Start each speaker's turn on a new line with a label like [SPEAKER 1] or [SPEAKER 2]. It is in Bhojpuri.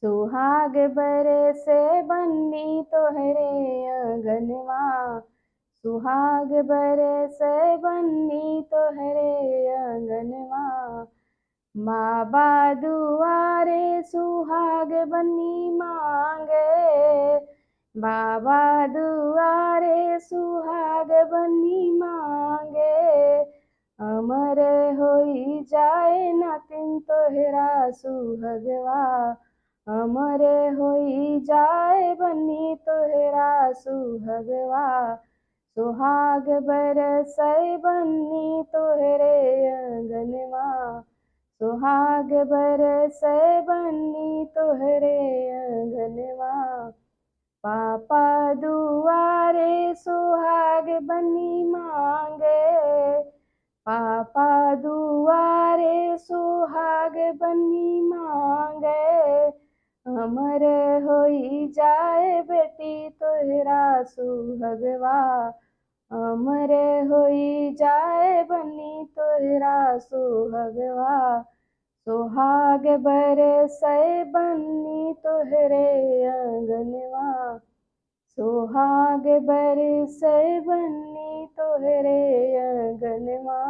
[SPEAKER 1] सुहाग बरसे बन्नी तोहरे अंगनवा। सुहाग बरसे बन्नी तोहरे अंगनवा। बाबा दुआरे सुहाग बन्नी मांगे। बाबा दुआरे सुहाग बन्नी मांगे। अमर होई जाए नातिन तोहरा सुहगवा। अमर होई जाए बन्नी तोहरा सुहगवा। सुहाग बरसै बन्नी तोहरे अंगनवा। सुहाग बरसै बन्नी तोहरे अंगनवा। पापा दुआरे सुहाग बन्नी मांगे। पापा दुआरे सुहाग बन्नी मांगे। अमर होई जाए बेटी तोहरा सुहगवा। अमर होई जाए बन्नी तोहरा सुहगवा। सुहाग बरसै बन्नी तोहरे अंगनवा। सुहाग बरसै बन्नी तोहरे अंगनवा।